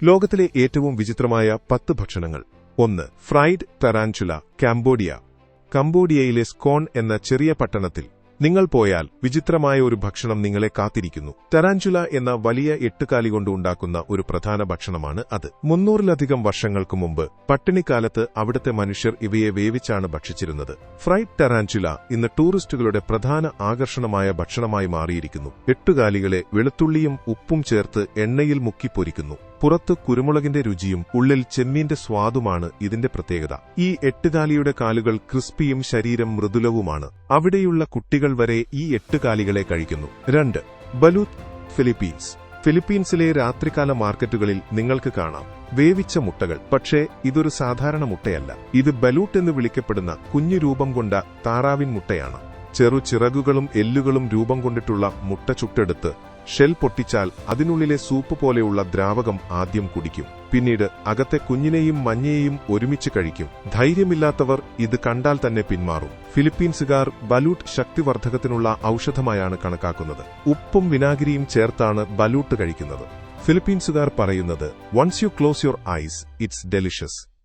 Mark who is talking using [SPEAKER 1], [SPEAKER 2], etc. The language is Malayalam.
[SPEAKER 1] ലോകത്തിലെ ഏറ്റവും വിചിത്രമായ 10 ഭക്ഷണങ്ങൾ. 1. ഫ്രൈഡ് ടറാൻചുല, കാംബോഡിയ. കംബോഡിയയിലെ സ്കോൺ എന്ന ചെറിയ പട്ടണത്തിൽ നിങ്ങൾ പോയാൽ വിചിത്രമായ ഒരു ഭക്ഷണം നിങ്ങളെ കാത്തിരിക്കുന്നു. ടറാൻചുല എന്ന വലിയ എട്ടുകാലികൊണ്ട് ഉണ്ടാക്കുന്ന ഒരു പ്രധാന ഭക്ഷണമാണ് അത്. 300-ലധികം വർഷങ്ങൾക്ക് മുമ്പ് പട്ടിണിക്കാലത്ത് അവിടുത്തെ മനുഷ്യർ ഇവയെ വേവിച്ചാണ് ഭക്ഷിച്ചിരുന്നത്. ഫ്രൈഡ് ടറാൻചുല ഇന്ന് ടൂറിസ്റ്റുകളുടെ പ്രധാന ആകർഷണമായ ഭക്ഷണമായി മാറിയിരിക്കുന്നു. എട്ടുകാലികളെ വെളുത്തുള്ളിയും ഉപ്പും ചേർത്ത് എണ്ണയിൽ മുക്കി പൊരിക്കുന്നു. പുറത്ത് കുരുമുളകിന്റെ രുചിയും ഉള്ളിൽ ചെമ്മീന്റെ സ്വാദുമാണ് ഇതിന്റെ പ്രത്യേകത. ഈ എട്ടുകാലിയുടെ കാലുകൾ ക്രിസ്പിയും ശരീരം മൃദുലവുമാണ്. അവിടെയുള്ള കുട്ടികൾ വരെ ഈ എട്ടുകാലികളെ കഴിക്കുന്നു. 2. ബലൂത്ത്, ഫിലിപ്പീൻസ്. ഫിലിപ്പീൻസിലെ രാത്രികാല മാർക്കറ്റുകളിൽ നിങ്ങൾക്ക് കാണാം വേവിച്ച മുട്ടകൾ. പക്ഷേ ഇതൊരു സാധാരണ മുട്ടയല്ല. ഇത് ബലൂട്ട് എന്ന് വിളിക്കപ്പെടുന്ന കുഞ്ഞു രൂപം കൊണ്ട താറാവിൻ മുട്ടയാണ്. ചെറു ചിറകുകളും എല്ലുകളും രൂപം കൊണ്ടിട്ടുള്ള മുട്ട ചുട്ടെടുത്ത് ഷെൽ പൊട്ടിച്ചാൽ അതിനുള്ളിലെ സൂപ്പ് പോലെയുള്ള ദ്രാവകം ആദ്യം കുടിക്കും. പിന്നീട് അകത്തെ കുഞ്ഞിനെയും മഞ്ഞയെയും ഒരുമിച്ച് കഴിക്കും. ധൈര്യമില്ലാത്തവർ ഇത് കണ്ടാൽ തന്നെ പിന്മാറും. ഫിലിപ്പീൻസുകാർ ബലൂട്ട് ശക്തിവർദ്ധകത്തിനുള്ള ഔഷധമായാണ് കണക്കാക്കുന്നത്. ഉപ്പും വിനാഗിരിയും ചേർത്താണ് ബലൂട്ട് കഴിക്കുന്നത്. ഫിലിപ്പീൻസുകാർ പറയുന്നത്, "once you close your eyes, it's delicious."